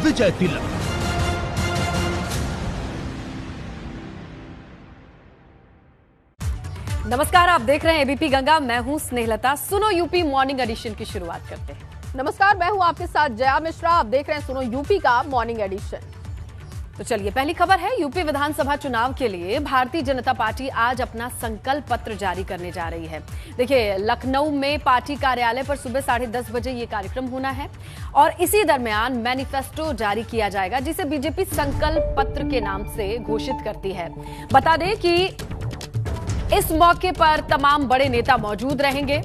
विजय तिलक। नमस्कार, आप देख रहे हैं एबीपी गंगा। मैं हूं स्नेहलता। सुनो यूपी मॉर्निंग एडिशन की शुरुआत करते हैं। नमस्कार, मैं हूं आपके साथ जया मिश्रा। आप देख रहे हैं सुनो यूपी का मॉर्निंग एडिशन। तो चलिए, पहली खबर है। यूपी विधानसभा चुनाव के लिए भारतीय जनता पार्टी आज अपना संकल्प पत्र जारी करने जा रही है। देखिए, लखनऊ में पार्टी कार्यालय पर सुबह 10:30 बजे ये कार्यक्रम होना है और इसी दरमियान मैनिफेस्टो जारी किया जाएगा, जिसे बीजेपी संकल्प पत्र के नाम से घोषित करती है। बता दें कि इस मौके पर तमाम बड़े नेता मौजूद रहेंगे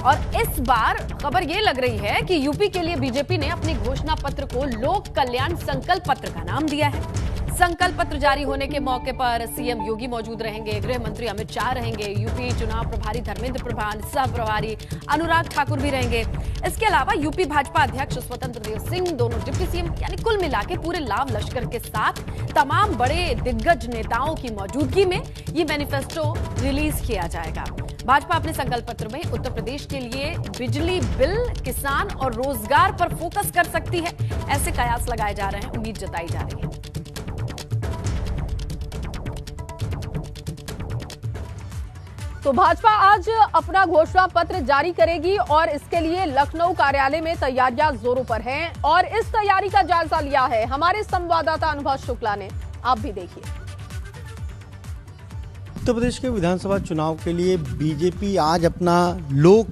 और इस बार खबर यह लग रही है कि यूपी के लिए बीजेपी ने अपने घोषणा पत्र को लोक कल्याण संकल्प पत्र का नाम दिया है। संकल्प पत्र जारी होने के मौके पर सीएम योगी मौजूद रहेंगे, गृह मंत्री अमित शाह रहेंगे, यूपी चुनाव प्रभारी धर्मेंद्र प्रधान, सह प्रभारी अनुराग ठाकुर भी रहेंगे। इसके अलावा यूपी भाजपा अध्यक्ष स्वतंत्र देव सिंह, दोनों डिप्टी सीएम, यानी कुल मिला के पूरे लाव लश्कर के साथ तमाम बड़े दिग्गज नेताओं की मौजूदगी में ये मैनिफेस्टो रिलीज किया जाएगा। भाजपा अपने संकल्प पत्र में उत्तर प्रदेश के लिए बिजली बिल, किसान और रोजगार पर फोकस कर सकती है, ऐसे कयास लगाए जा रहे हैं, उम्मीद जताई जा रही है। तो भाजपा आज अपना घोषणा पत्र जारी करेगी और इसके लिए लखनऊ कार्यालय में तैयारियां जोरों पर हैं और इस तैयारी का जायजा लिया है हमारे संवाददाता अनुभव शुक्ला ने। आप भी देखिए। उत्तर प्रदेश के विधानसभा चुनाव के लिए बीजेपी आज अपना लोक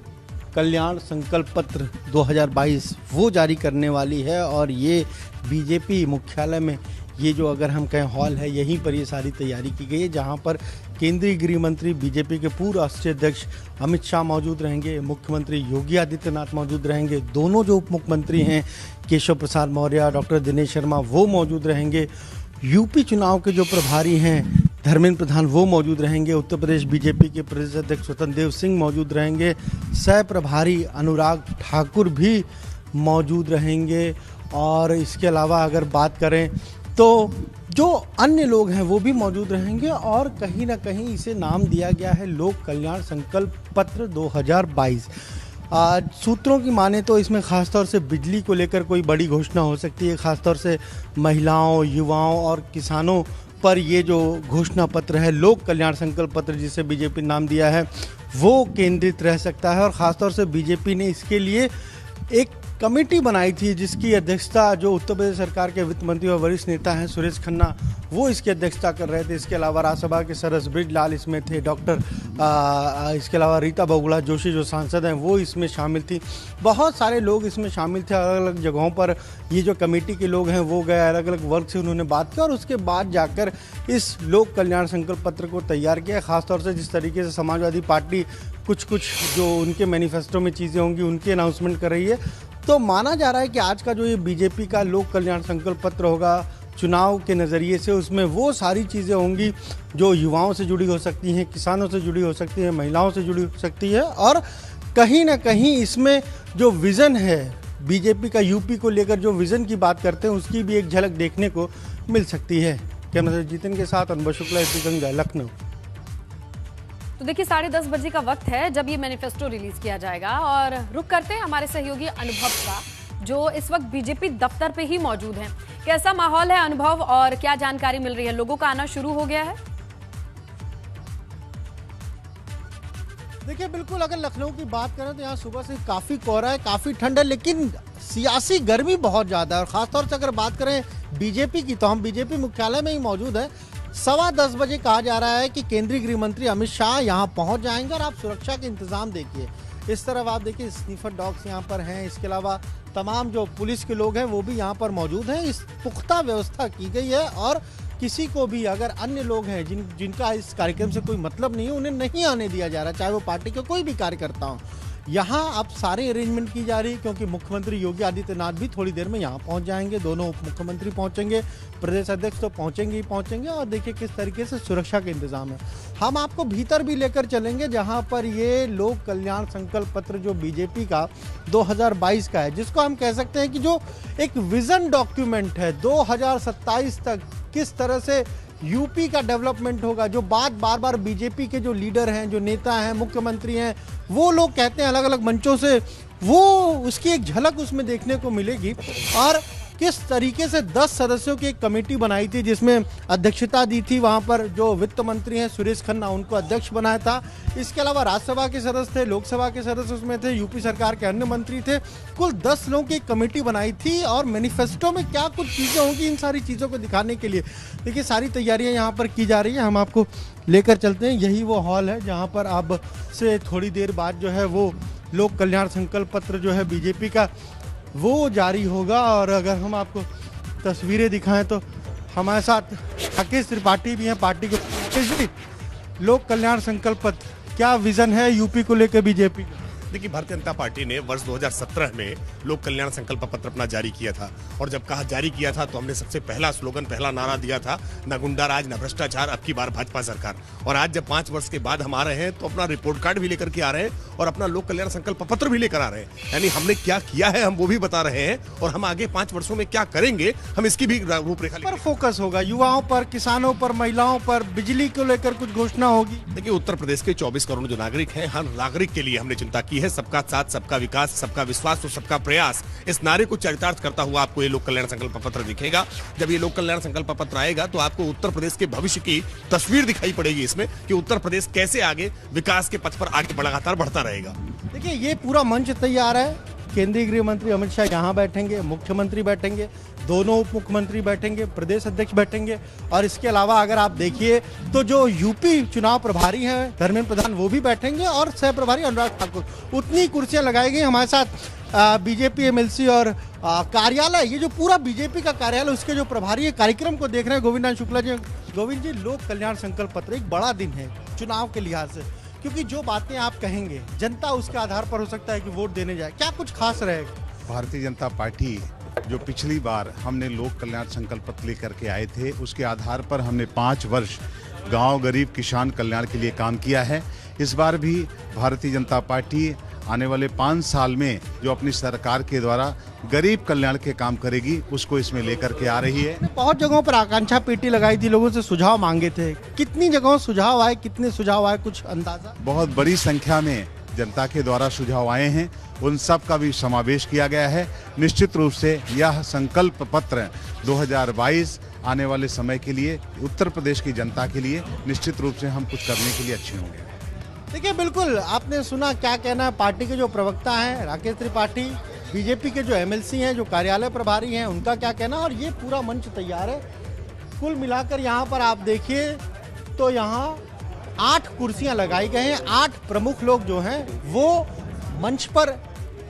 कल्याण संकल्प पत्र 2022 वो जारी करने वाली है और ये बीजेपी मुख्यालय में, ये जो अगर हम कहें हॉल है, यहीं पर ये सारी तैयारी की गई है, जहां पर केंद्रीय गृह मंत्री बीजेपी के पूर्व राष्ट्रीय अध्यक्ष अमित शाह मौजूद रहेंगे, मुख्यमंत्री योगी आदित्यनाथ मौजूद रहेंगे, दोनों जो उप मुख्यमंत्री हैं केशव प्रसाद मौर्य, डॉक्टर दिनेश शर्मा, वो मौजूद रहेंगे, यूपी चुनाव के जो प्रभारी हैं धर्मेंद्र प्रधान वो मौजूद रहेंगे, उत्तर प्रदेश बीजेपी के प्रदेश अध्यक्ष स्वतंत्र देव सिंह मौजूद रहेंगे, सह प्रभारी अनुराग ठाकुर भी मौजूद रहेंगे और इसके अलावा अगर बात करें तो जो अन्य लोग हैं वो भी मौजूद रहेंगे और कहीं ना कहीं इसे नाम दिया गया है लोक कल्याण संकल्प पत्र 2022। सूत्रों की माने तो इसमें खासतौर से बिजली को लेकर कोई बड़ी घोषणा हो सकती है, खासतौर से महिलाओं, युवाओं और किसानों पर ये जो घोषणा पत्र है लोक कल्याण संकल्प पत्र जिसे बीजेपी नाम दिया है वो केंद्रित रह सकता है। और ख़ासतौर से बीजेपी ने इसके लिए एक कमेटी बनाई थी जिसकी अध्यक्षता जो उत्तर प्रदेश सरकार के वित्त मंत्री और वरिष्ठ नेता हैं सुरेश खन्ना, वो इसकी अध्यक्षता कर रहे थे। इसके अलावा राज्यसभा के सरस बृजलाल इसमें थे, इसके अलावा रीता बहुगुणा जोशी जो सांसद हैं वो इसमें शामिल थी, बहुत सारे लोग इसमें शामिल थे। अलग अलग जगहों पर ये जो कमेटी के लोग हैं वो गए, अलग अलग वर्ग से उन्होंने बात की और उसके बाद जाकर इस लोक कल्याण संकल्प पत्र को तैयार किया। खासतौर से जिस तरीके से समाजवादी पार्टी कुछ जो उनके मैनिफेस्टो में चीज़ें होंगी उनकी अनाउंसमेंट कर रही है, तो माना जा रहा है कि आज का जो ये बीजेपी का लोक कल्याण संकल्प पत्र होगा चुनाव के नज़रिए से, उसमें वो सारी चीज़ें होंगी जो युवाओं से जुड़ी हो सकती हैं, किसानों से जुड़ी हो सकती हैं, महिलाओं से जुड़ी हो सकती है और कहीं ना कहीं इसमें जो विज़न है बीजेपी का यूपी को लेकर जो विज़न की बात करते हैं उसकी भी एक झलक देखने को मिल सकती है। कैमरा जीतन के साथ अनुभव शुक्ला, एबीपी गंगा, लखनऊ। तो देखिए, 10:30 बजे का वक्त है जब ये मैनिफेस्टो रिलीज किया जाएगा और रुक करते हैं हमारे सहयोगी अनुभव का, जो इस वक्त बीजेपी दफ्तर पे ही मौजूद हैं। कैसा माहौल है अनुभव और क्या जानकारी मिल रही है? लोगों का आना शुरू हो गया है? देखिए, बिल्कुल अगर लखनऊ की बात करें तो यहाँ सुबह से काफ़ी कोहरा है, काफ़ी ठंड है, लेकिन सियासी गर्मी बहुत ज़्यादा है। और ख़ासतौर से अगर बात करें बीजेपी की तो हम बीजेपी मुख्यालय में ही मौजूद हैं। 10:15 बजे कहा जा रहा है कि केंद्रीय गृह मंत्री अमित शाह यहाँ पहुँच जाएंगे और आप सुरक्षा के इंतजाम देखिए। इस तरफ आप देखिए स्नीफर डॉग्स यहाँ पर हैं, इसके अलावा तमाम जो पुलिस के लोग हैं वो भी यहाँ पर मौजूद हैं। इस पुख्ता व्यवस्था की गई है और किसी को भी अगर अन्य लोग हैं जिनका इस कार्यक्रम से कोई मतलब नहीं है उन्हें नहीं आने दिया जा रहा, चाहे वो पार्टी के कोई भी कार्यकर्ता हो। यहाँ अब सारे अरेंजमेंट की जा रही है क्योंकि मुख्यमंत्री योगी आदित्यनाथ भी थोड़ी देर में यहाँ पहुँच जाएंगे, दोनों उप मुख्यमंत्री पहुँचेंगे, प्रदेश अध्यक्ष तो पहुँचेंगे ही पहुँचेंगे और देखिए किस तरीके से सुरक्षा के इंतजाम है। हम आपको भीतर भी लेकर चलेंगे जहाँ पर ये लोक कल्याण संकल्प पत्र जो बीजेपी का 2022 का है, जिसको हम कह सकते हैं कि जो एक विजन डॉक्यूमेंट है 2027 तक किस तरह से यूपी का डेवलपमेंट होगा, जो बात बार बार बीजेपी के जो लीडर हैं, जो नेता हैं, मुख्यमंत्री हैं, वो लोग कहते हैं अलग अलग मंचों से, वो उसकी एक झलक उसमें देखने को मिलेगी। और किस तरीके से 10 सदस्यों की एक कमेटी बनाई थी जिसमें अध्यक्षता दी थी वहां पर जो वित्त मंत्री हैं सुरेश खन्ना, उनको अध्यक्ष बनाया था। इसके अलावा राज्यसभा के सदस्य थे, लोकसभा के सदस्य उसमें थे, यूपी सरकार के अन्य मंत्री थे। कुल 10 लोगों की एक कमेटी बनाई थी और मैनिफेस्टो में क्या कुछ चीज़ें होंगी इन सारी चीज़ों को दिखाने के लिए देखिए सारी तैयारियां यहाँ पर की जा रही है। हम आपको लेकर चलते हैं, यही वो हॉल है जहाँ पर अब से थोड़ी देर बाद जो है वो लोक कल्याण संकल्प पत्र जो है बीजेपी का वो जारी होगा। और अगर हम आपको तस्वीरें दिखाएं तो हमारे साथ राकेश त्रिपाठी भी हैं पार्टी के। लोक कल्याण संकल्प पत्र क्या विजन है यूपी को लेकर बीजेपी का? देखिए, भारतीय जनता पार्टी ने वर्ष 2017 में लोक कल्याण संकल्प पत्र अपना जारी किया था और जब कहा जारी किया था तो हमने सबसे पहला स्लोगन, पहला नारा दिया था, न गुंडा राज न भ्रष्टाचार, अब की बार भाजपा सरकार। और आज जब 5 वर्ष के बाद हम आ रहे हैं तो अपना रिपोर्ट कार्ड भी लेकर के आ रहे हैं और अपना लोक कल्याण संकल्प पत्र भी लेकर आ रहे हैं। यानी हमने क्या किया है हम वो भी बता रहे हैं और हम आगे 5 वर्षों में क्या करेंगे हम इसकी भी रूपरेखा पर फोकस होगा, युवाओं पर, किसानों पर, महिलाओं पर, बिजली को लेकर कुछ घोषणा होगी। देखिए, उत्तर प्रदेश के 24 करोड़ जो नागरिक हैं, हर नागरिक के लिए हमने चिंता की है। सबका साथ, सबका विकास, सबका विश्वास और सबका प्रयास, इस नारे को चरितार्थ करता हुआ आपको ये लोक कल्याण संकल्प पत्र दिखेगा। जब ये लोक कल्याण संकल्प पत्र आएगा तो आपको उत्तर प्रदेश के भविष्य की तस्वीर दिखाई पड़ेगी इसमें कि उत्तर प्रदेश कैसे आगे विकास के पथ पर आगे लगातार बढ़ता रहेगा। देखिए, ये पूरा मंच तैयार है। केंद्रीय गृह मंत्री अमित शाह यहाँ बैठेंगे, मुख्यमंत्री बैठेंगे, दोनों उप मुख्यमंत्री बैठेंगे, प्रदेश अध्यक्ष बैठेंगे और इसके अलावा अगर आप देखिए तो जो यूपी चुनाव प्रभारी हैं धर्मेंद्र प्रधान वो भी बैठेंगे और सह प्रभारी अनुराग ठाकुर। उतनी कुर्सियां लगाई गई। हमारे साथ बीजेपी एमएलसी और कार्यालय, ये जो पूरा बीजेपी का कार्यालय उसके जो प्रभारी है, कार्यक्रम को देख रहे हैं गोविंद शुक्ला जी। गोविंद जी, लोक कल्याण संकल्प पत्र एक बड़ा दिन है चुनाव के लिहाज से, क्योंकि जो बातें आप कहेंगे जनता उसके आधार पर हो सकता है कि वोट देने जाए, क्या कुछ खास रहेगा? भारतीय जनता पार्टी जो पिछली बार हमने लोक कल्याण संकल्प पत्र लेकर के आए थे उसके आधार पर हमने 5 वर्ष गांव, गरीब, किसान कल्याण के लिए काम किया है। इस बार भी भारतीय जनता पार्टी आने वाले 5 साल में जो अपनी सरकार के द्वारा गरीब कल्याण के काम करेगी उसको इसमें लेकर के आ रही है। बहुत जगहों पर आकांक्षा पेटी लगाई थी, लोगों से सुझाव मांगे थे, कितनी जगहों सुझाव आए, कितने सुझाव आए, कुछ अंदाजा? बहुत बड़ी संख्या में जनता के द्वारा सुझाव आए हैं, उन सब का भी समावेश किया गया है। निश्चित रूप से यह संकल्प पत्र 2022 आने वाले समय के लिए उत्तर प्रदेश की जनता के लिए निश्चित रूप से हम कुछ करने के लिए अच्छे होंगे। देखिए, बिल्कुल आपने सुना क्या कहना है पार्टी के जो प्रवक्ता हैं राकेश त्रिपाठी, बीजेपी के जो एमएलसी हैं, जो कार्यालय प्रभारी हैं, उनका क्या कहना, और ये पूरा मंच तैयार है। कुल मिलाकर यहाँ पर आप देखिए तो यहाँ 8 कुर्सियां लगाई गई हैं। 8 प्रमुख लोग जो हैं वो मंच पर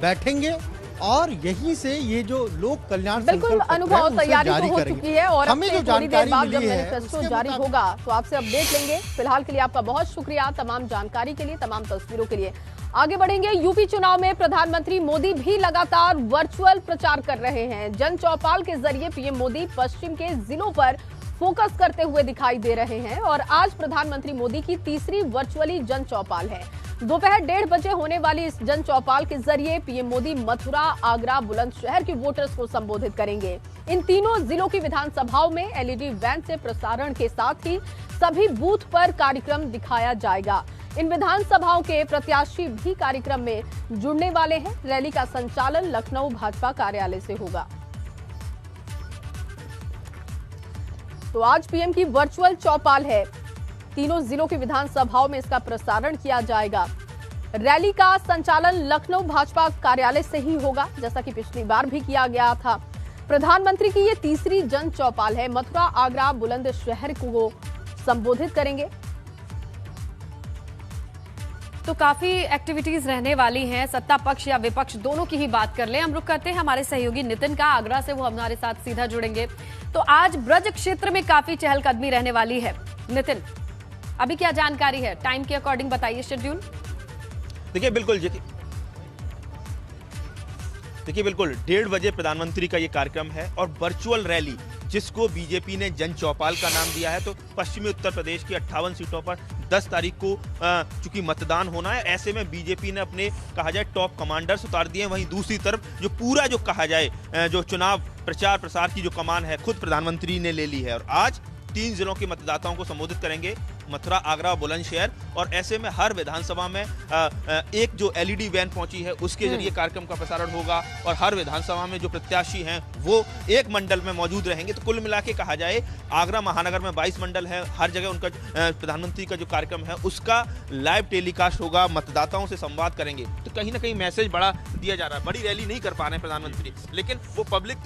बैठेंगे और यहीं से ये जो लोक कल्याण बिल्कुल अनुभव तैयारी तो हो चुकी है और हमें जो जानकारी मिली है मैनिफेस्टो जारी होगा तो आपसे अपडेट लेंगे। फिलहाल के लिए आपका बहुत शुक्रिया तमाम जानकारी के लिए, तमाम तस्वीरों के लिए। आगे बढ़ेंगे, यूपी चुनाव में प्रधानमंत्री मोदी भी लगातार वर्चुअल प्रचार कर रहे हैं। जन चौपाल के जरिए पीएम मोदी पश्चिम के जिलों पर फोकस करते हुए दिखाई दे रहे हैं और आज प्रधानमंत्री मोदी की तीसरी वर्चुअली जन चौपाल है। दोपहर 1:30 बजे होने वाली इस जन चौपाल के जरिए पीएम मोदी मथुरा, आगरा, बुलंदशहर के वोटर्स को संबोधित करेंगे। इन तीनों जिलों की विधानसभाओं में एलईडी वैन से प्रसारण के साथ ही सभी बूथ पर कार्यक्रम दिखाया जाएगा। इन विधानसभाओं के प्रत्याशी भी कार्यक्रम में जुड़ने वाले हैं। रैली का संचालन लखनऊ भाजपा कार्यालय से होगा। तो आज पीएम की वर्चुअल चौपाल है, तीनों जिलों की विधानसभाओं में इसका प्रसारण किया जाएगा। रैली का संचालन लखनऊ भाजपा कार्यालय से ही होगा, जैसा कि पिछली बार भी किया गया था। प्रधानमंत्री की ये तीसरी जन चौपाल है। मथुरा, आगरा, बुलंदशहर को संबोधित करेंगे। तो काफी एक्टिविटीज रहने वाली हैं, सत्ता पक्ष या विपक्ष दोनों की ही बात कर लें। हम रुक करते हैं हमारे सहयोगी नितिन का, आगरा से वो हमारे साथ सीधा जुड़ेंगे। तो आज ब्रज क्षेत्र में काफी चहलकदमी रहने वाली है। नितिन, अभी क्या जानकारी है, टाइम के अकॉर्डिंग बताइए शेड्यूल। देखिए बिल्कुल 1:30 बजे प्रधानमंत्री का ये कार्यक्रम है और वर्चुअल रैली जिसको बीजेपी ने जन चौपाल का नाम दिया है। तो पश्चिमी उत्तर प्रदेश की 58 सीटों पर 10 तारीख को चूंकि मतदान होना है, ऐसे में बीजेपी ने अपने कहा जाए टॉप कमांडर्स उतार दिए। वहीं दूसरी तरफ जो पूरा जो कहा जाए जो चुनाव प्रचार प्रसार की जो कमान है खुद प्रधानमंत्री ने ले ली है और आज 3 जिलों के मतदाताओं को संबोधित करेंगे। मथुरा, आगरा, बुलंदशहर, और ऐसे में हर विधानसभा में एक जो LED वैन पहुंची है उसके जरिए कार्यक्रम का प्रसारण होगा और हर विधानसभा में जो प्रत्याशी हैं वो एक मंडल में मौजूद रहेंगे। तो कुल मिला के कहा जाए आगरा महानगर में 22 मंडल है, हर जगह उनका प्रधानमंत्री का जो कार्यक्रम है उसका लाइव टेलीकास्ट होगा, मतदाताओं से संवाद करेंगे। तो कहीं ना कहीं मैसेज बड़ा दिया जा रहा है। बड़ी रैली नहीं कर पा रहे हैं प्रधानमंत्री, लेकिन वो पब्लिक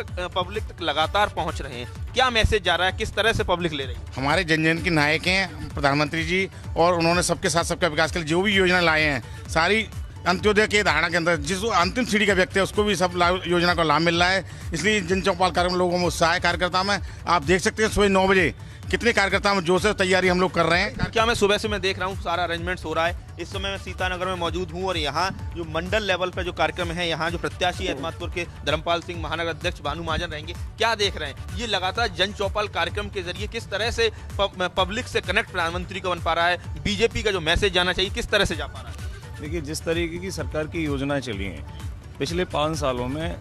तक लगातार पहुंच रहे हैं। क्या मैसेज जा रहा है, किस तरह से पब्लिक ले रही है? हमारे जन जन के नायक हैं प्रधानमंत्री जी, और उन्होंने सबके साथ सबका विकास के लिए जो भी योजना लाए हैं सारी अंत्योदय के धारणा के अंदर जिस अंतिम सीढ़ी का व्यक्ति है उसको भी सब योजना का लाभ मिल रहा है। इसलिए जन चौपाल कार्यक्रम लोगों में उत्साह है। कार्यकर्ता में आप देख सकते हैं सुबह 9 बजे कितने कार्यकर्ता में जोश से तैयारी हम लोग कर रहे हैं। क्या मैं सुबह से मैं देख रहा हूँ सारा अरेंजमेंट्स हो रहा है। इस समय मैं सीतानगर में मौजूद हूँ और यहाँ जो मंडल लेवल पे जो कार्यक्रम है, यहाँ जो प्रत्याशी है एतमादपुर के धर्मपाल सिंह, महानगर अध्यक्ष भानु महाजन रहेंगे। क्या देख रहे हैं ये लगातार जन चौपाल कार्यक्रम के जरिए किस तरह से पब्लिक से कनेक्ट प्रधानमंत्री को बन पा रहा है, बीजेपी का जो मैसेज जाना चाहिए किस तरह से जा पा रहा है? देखिए, जिस तरीके की सरकार की योजनाएं चली हैं पिछले 5 सालों में,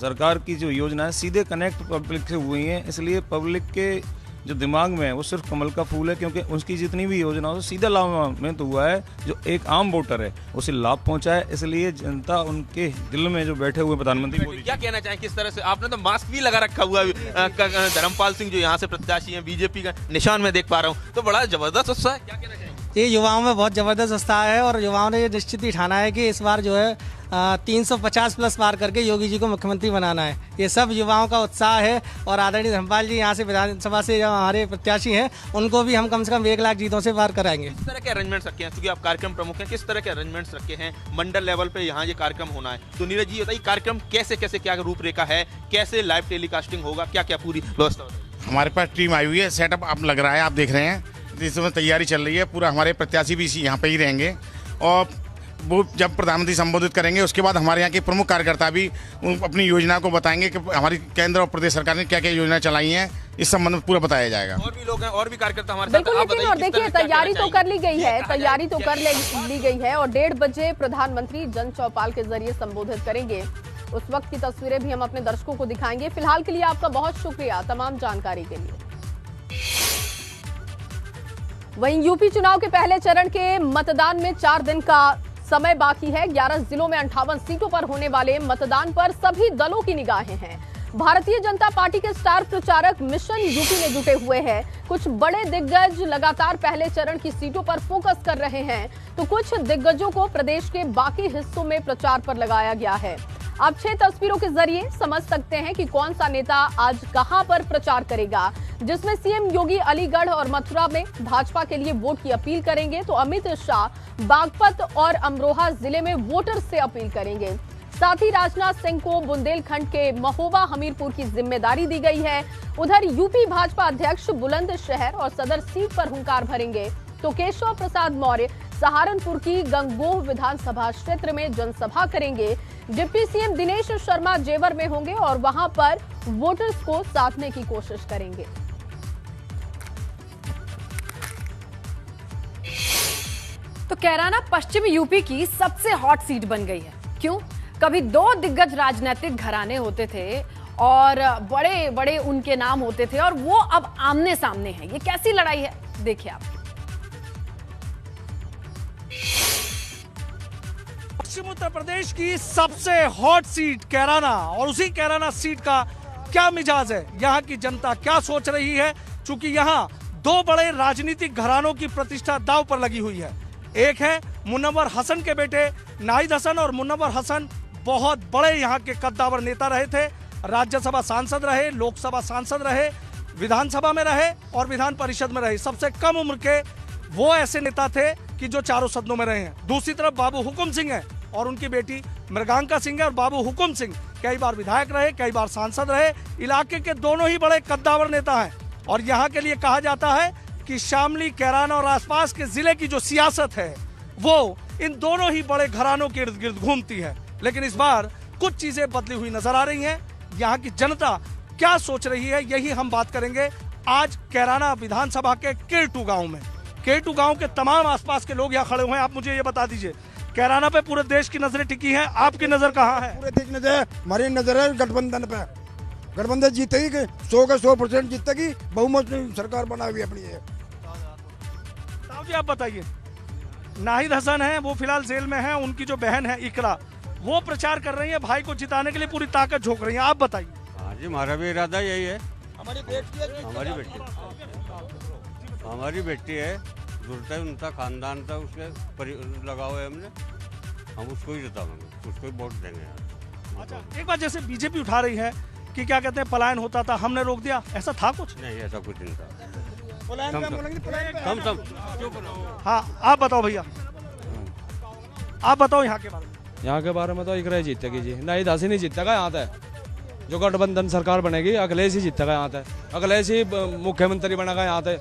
सरकार की जो योजना है सीधे कनेक्ट पब्लिक से हुई हैं, इसलिए पब्लिक के जो दिमाग में है वो सिर्फ कमल का फूल है, क्योंकि उसकी जितनी भी योजना हो सीधा लाभान्वित हुआ है। जो एक आम वोटर है उसे लाभ पहुंचा है, इसलिए जनता उनके दिल में जो बैठे हुए प्रधानमंत्री मोदी। क्या कहना चाहें किस तरह से? आपने तो मास्क भी लगा रखा हुआ है, धर्मपाल सिंह जो यहाँ से प्रत्याशी हैं, बीजेपी का निशान में देख पा रहा हूँ, तो बड़ा जबरदस्त उत्साह है। क्या कहना चाहेंगे? ये युवाओं में बहुत ज़बरदस्त उत्साह है और युवाओं ने ये निश्चित ही ठाना है कि इस बार जो है 350 प्लस पार करके योगी जी को मुख्यमंत्री बनाना है। ये सब युवाओं का उत्साह है और आदरणीय धर्मपाल जी यहाँ से विधानसभा से जो हमारे प्रत्याशी हैं उनको भी हम कम से कम 1 लाख जीतों से पार कराएंगे। किस तरह के अरेंजमेंट्स रखे हैं, क्योंकि आप कार्यक्रम प्रमुख हैं, किस तरह के अरेंजमेंट्स रखे हैं मंडल लेवल पे यहाँ ये कार्यक्रम होना है? तो नीरज जी बताइए कार्यक्रम कैसे कैसे क्या रूपरेखा है, कैसे लाइव टेलीकास्टिंग होगा, क्या क्या पूरी व्यवस्था होगी? हमारे पास टीम आई हुई है, सेटअप आप लग रहा है, आप देख रहे हैं, इस समय तैयारी चल रही है। पूरा हमारे प्रत्याशी भी यहाँ पे ही रहेंगे और वो जब प्रधानमंत्री संबोधित करेंगे उसके बाद हमारे यहाँ के प्रमुख कार्यकर्ता भी अपनी योजना को बताएंगे कि हमारी केंद्र और प्रदेश सरकार ने क्या क्या योजना चलाई हैं, इस संबंध में पूरा बताया जाएगा। और भी लोग हैं और भी कार्यकर्ता हमारे बिल्कुल नितिन, और देखिए तैयारी तो कर ली गई है, तैयारी तो कर ली गई है और 1:30 बजे प्रधानमंत्री जन चौपाल के जरिए संबोधित करेंगे। उस वक्त की तस्वीरें भी हम अपने दर्शकों को दिखाएंगे। फिलहाल के लिए आपका बहुत शुक्रिया तमाम जानकारी के लिए। वहीं यूपी चुनाव के पहले चरण के मतदान में 4 दिन का समय बाकी है। 11 जिलों में 58 सीटों पर होने वाले मतदान पर सभी दलों की निगाहें हैं। भारतीय जनता पार्टी के स्टार प्रचारक मिशन यूपी में जुटे हुए हैं। कुछ बड़े दिग्गज लगातार पहले चरण की सीटों पर फोकस कर रहे हैं, तो कुछ दिग्गजों को प्रदेश के बाकी हिस्सों में प्रचार पर लगाया गया है। आप 6 तस्वीरों के जरिए समझ सकते हैं कि कौन सा नेता आज कहां पर प्रचार करेगा, जिसमें सीएम योगी अलीगढ़ और मथुरा में भाजपा के लिए वोट की अपील करेंगे, तो अमित शाह बागपत और अमरोहा जिले में वोटर्स से अपील करेंगे। साथ ही राजनाथ सिंह को बुंदेलखंड के महोबा हमीरपुर की जिम्मेदारी दी गई है। उधर यूपी भाजपा अध्यक्ष बुलंदशहर और सदर सीट पर हुंकार भरेंगे, तो केशव प्रसाद मौर्य सहारनपुर की गंगोह विधानसभा क्षेत्र में जनसभा करेंगे। डिप्टी सीएम दिनेश शर्मा जेवर में होंगे और वहां पर वोटर्स को साधने की कोशिश करेंगे। तो कैराना पश्चिमी यूपी की सबसे हॉट सीट बन गई है। क्यों? कभी 2 दिग्गज राजनीतिक घराने होते थे और बड़े बड़े उनके नाम होते थे और वो अब आमने सामने हैं। ये कैसी लड़ाई है, देखिए आप। पश्चिम उत्तर प्रदेश की सबसे हॉट सीट कैराना, और उसी कैराना सीट का क्या मिजाज है, यहाँ की जनता क्या सोच रही है, चूंकि यहाँ 2 बड़े राजनीतिक घरानों की प्रतिष्ठा दांव पर लगी हुई है। एक है मुनव्वर हसन के बेटे नाहिद हसन, और मुनव्वर हसन बहुत बड़े यहाँ के कद्दावर नेता रहे थे, राज्यसभा सांसद रहे, लोकसभा सांसद रहे, विधानसभा में रहे और विधान परिषद में रहे। सबसे कम उम्र के वो ऐसे नेता थे कि जो चारों सदनों में रहे हैं। दूसरी तरफ बाबू हुकुम सिंह है और उनकी बेटी मृगांका सिंह है, और बाबू हुकुम सिंह कई बार विधायक रहे, कई बार सांसद रहे। इलाके के दोनों ही बड़े कद्दावर नेता हैं और यहाँ के लिए कहा जाता है कि शामली, कैराना और आसपास के जिले की जो सियासत है वो इन दोनों ही बड़े घरानों के इर्द गिर्द घूमती है। लेकिन इस बार कुछ चीजें बदली हुई नजर आ रही हैं। यहाँ की जनता क्या सोच रही है, यही हम बात करेंगे आज कैराना विधानसभा के केटू गांव में। केटू गांव के तमाम आसपास के लोग यहाँ खड़े हुए हैं। आप मुझे ये बता दीजिए, कैराना पे पूरे देश की नजरें टिकी हैं, आपकी नजर कहाँ है? पूरे देश की नजर, हमारी नजर है गठबंधन पे। गठबंधन जीतेगी, 100 का 100% जीतेगी, बहुमत सरकार बना हुई अपनी है। साहब जी आप बताइए, नाहिद हसन है, वो फिलहाल जेल में है, उनकी जो बहन है इकरा, वो प्रचार कर रही है, भाई को जिताने के लिए पूरी ताकत झोंक रही है, आप बताइए। हाँ जी, हमारा भी इरादा यही है। हमारी बेटी है, हमारी बेटी है, जुड़ता है उनका खानदान था, उसके लगा हुआ है हमने, हम उसको ही जिताएंगे, उसको ही वोट देंगे। अच्छा, एक बात जैसे बीजेपी उठा रही है कि क्या कहते हैं पलायन होता था, हमने रोक दिया, ऐसा था कुछ? नहीं, ऐसा कुछ नहीं था। हाँ आप बताओ भैया, आप बताओ यहाँ के बारे में। यहाँ के बारे में तो इकरा ही जीतेगी जी, नाहिद हसन नहीं जीतेगा यहाँ तक। जो गठबंधन सरकार बनेगी अखिलेश ही जीतेगा यहाँ तक, अखिलेश ही मुख्यमंत्री बनेगा यहाँ तक।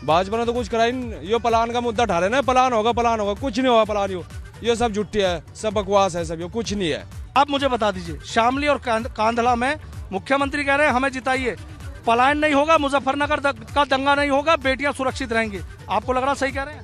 भाजपा ने तो कुछ करा ही नहीं। ये प्लान का मुद्दा उठा रहे ना, प्लान होगा, कुछ नहीं होगा प्लान। ये सब झुट्टी है, सब बकवास है, सब ये कुछ नहीं है। आप मुझे बता दीजिए, शामली और कांधला में मुख्यमंत्री कह रहे हैं हमें जिताइए, पलायन नहीं होगा, मुजफ्फरनगर का दंगा नहीं होगा, बेटियां सुरक्षित रहेंगी। आपको लग रहा सही कह रहे हैं?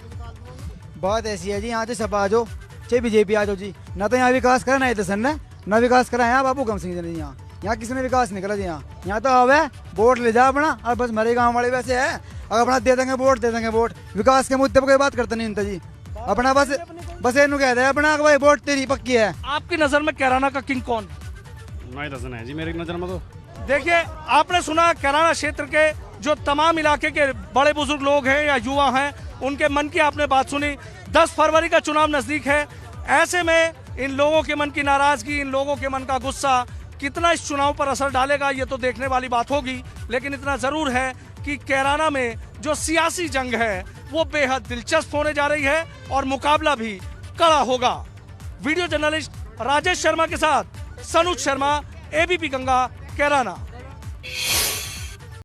बात ऐसी है जी, यहाँ से सपा आ जाओ चाहे बीजेपी आ जाओ जी, ना तो यहाँ विकास करा ना दसन ने ना विकास करा है बाबू गम सिंह जी ने। यहाँ किसी ने विकास नहीं करा जी। यहाँ तो अब है वोट ले जा अपना, और बस मेरे गाँव वाले वैसे है, अगर अपना दे देंगे वोट, विकास के मुद्दे पर कोई बात करते नहीं इनता जी। अपना बस इन्हों कह दे अपना भाई वोट तेरी पक्की है। आपकी नजर में कैराना का किंग कौन? नाहिद हसन है जी मेरी नजर में। तो देखिए, आपने सुना कैराना क्षेत्र के जो तमाम इलाके के बड़े बुजुर्ग लोग हैं या युवा हैं, उनके मन की आपने बात सुनी। 10 फरवरी का चुनाव नजदीक है, ऐसे में इन लोगों के मन की नाराजगी, इन लोगों के मन का गुस्सा कितना इस चुनाव पर असर डालेगा, ये तो देखने वाली बात होगी। लेकिन इतना जरूर है कि कैराना में जो सियासी जंग है वो बेहद दिलचस्प होने जा रही है और मुकाबला भी कड़ा होगा। वीडियो जर्नलिस्ट राजेश शर्मा के साथ सनुज शर्मा, एबीपी गंगा, कैराना।